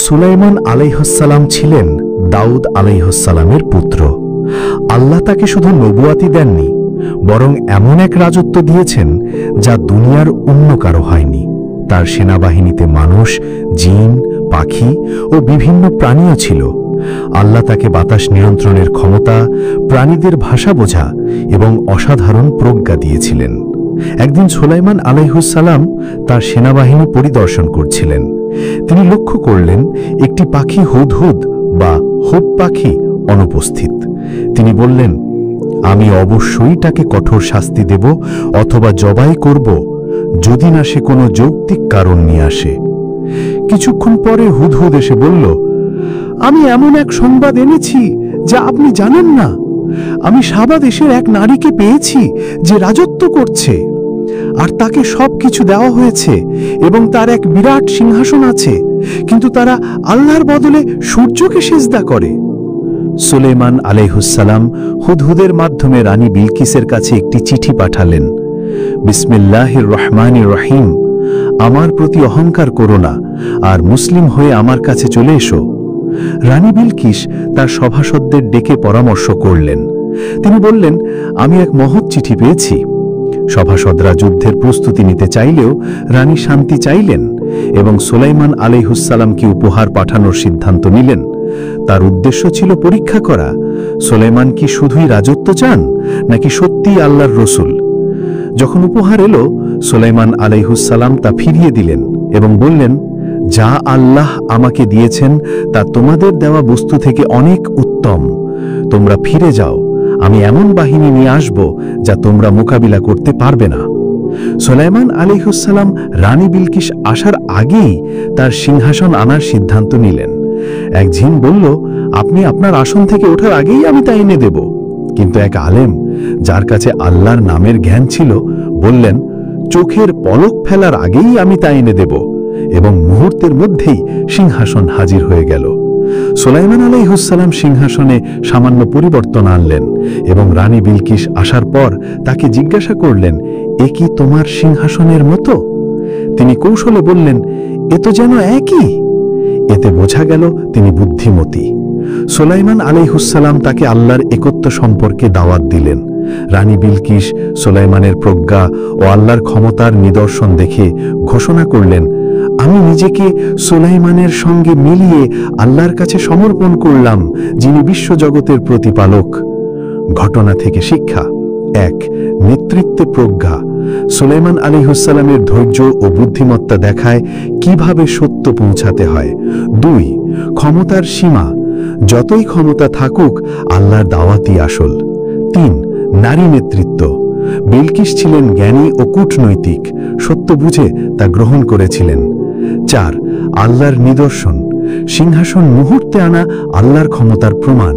সুলাইমান আলাইহিসসালাম ছিলেন দাউদ আলাইহিসসালামের পুত্র। আল্লাহ তাকে শুধু নবুয়াতি দেননি, বরং এমন এক রাজত্ব দিয়েছেন যা দুনিয়ার অন্য কারো হয়নি। তার সেনাবাহিনীতে মানুষ, জিন, পাখি ও বিভিন্ন প্রাণীও ছিল। আল্লাহ তাকে বাতাস নিয়ন্ত্রণের ক্ষমতা, প্রাণীদের ভাষা বোঝা এবং অসাধারণ প্রজ্ঞা দিয়েছিলেন। একদিন সুলাইমান আলাইহিসসালাম তার সেনাবাহিনী পরিদর্শন করছিলেন। তিনি লক্ষ্য করলেন একটি পাখি হুদহুদ বা হুদ পাখি অনুপস্থিত। তিনি বললেন, আমি অবশ্যই তাকে কঠোর শাস্তি দেব অথবা জবাই করব, যদি না সে কোনো যৌক্তিক কারণ নিয়ে আসে। কিছুক্ষণ পরে হুদহুদ এসে বলল, আমি এমন এক সংবাদ এনেছি যা আপনি জানেন না। আমি সাবা দেশের এক নারীকে পেয়েছি যে রাজত্ব করছে, আর তাকে সবকিছু দেওয়া হয়েছে এবং তার এক বিরাট সিংহাসন আছে, কিন্তু তারা আল্লাহর বদলে সূর্যকে সিজদা করে। সুলাইমান আলাইহিসসালাম হুদহুদের মাধ্যমে রানী বিলকিসের কাছে একটি চিঠি পাঠালেন। বিসমিল্লাহির রহমানির রহিম, আমার প্রতি অহংকার করো না, আর মুসলিম হয়ে আমার কাছে চলে এসো। রানী বিলকিস তার সভাসদদের ডেকে পরামর্শ করলেন। তিনি বললেন, আমি এক মহৎ চিঠি পেয়েছি। সভাসদরা যুদ্ধের প্রস্তুতি নিতে চাইলেও রানী শান্তি চাইলেন এবং সুলাইমান আলাইহিসসালামকে উপহার পাঠানোর সিদ্ধান্ত নিলেন। তার উদ্দেশ্য ছিল পরীক্ষা করা, সুলাইমান কি শুধুই রাজত্ব চান নাকি সত্যিই আল্লাহর রসুল। যখন উপহার এলো, সুলাইমান আলাইহিসসালাম তা ফিরিয়ে দিলেন এবং বললেন, যা আল্লাহ আমাকে দিয়েছেন তা তোমাদের দেওয়া বস্তু থেকে অনেক উত্তম। তোমরা ফিরে যাও, আমি এমন বাহিনী নিয়ে আসব যা তোমরা মোকাবিলা করতে পারবে না। সুলাইমান আলাইহিসসালাম রানী বিলকিস আসার আগেই তার সিংহাসন আনার সিদ্ধান্ত নিলেন। এক জিন বলল, আপনি আপনার আসন থেকে ওঠার আগেই আমি তা এনে দেব। কিন্তু এক আলেম, যার কাছে আল্লাহর নামের জ্ঞান ছিল, বললেন, চোখের পলক ফেলার আগেই আমি তা এনে দেব, এবং মুহূর্তের মধ্যেই সিংহাসন হাজির হয়ে গেল। সুলাইমান আলাইহিসসালাম সিংহাসনে সামান্য পরিবর্তন আনলেন এবং রানী বিলকিস আসার পর তাকে জিজ্ঞাসা করলেন, এ কি তোমার সিংহাসনের মতো? তিনি কৌশলে বললেন, এ তো যেন একই। এতে বোঝা গেল তিনি বুদ্ধিমতী। সুলাইমান আলাইহিসসালাম তাকে আল্লাহর একত্ব সম্পর্কে দাওয়াত দিলেন। রানী বিলকিস সুলাইমানের প্রজ্ঞা ও আল্লাহর ক্ষমতার নিদর্শন দেখে ঘোষণা করলেন, আমি নিজেকে সুলাইমানের সঙ্গে মিলিয়ে আল্লাহর কাছে সমর্পণ করলাম, যিনি বিশ্বজগতের প্রতিপালক। ঘটনা থেকে শিক্ষা: ১. নেতৃত্বে প্রজ্ঞা। সুলাইমান আলাইহিসসালামের ধৈর্য ও বুদ্ধিমত্তা দেখায় কিভাবে সত্য পৌঁছাতে হয়। ২. ক্ষমতার সীমা। যতই ক্ষমতা থাকুক, আল্লাহর দাওয়াতই আসল। ৩. নারী নেতৃত্ব। বিলকিস ছিলেন জ্ঞানী ও কূটনৈতিক, সত্য বুঝে তা গ্রহণ করেছিলেন। ৪. আল্লাহর নিদর্শন। সিংহাসন মুহূর্তে আনা আল্লাহর ক্ষমতার প্রমাণ।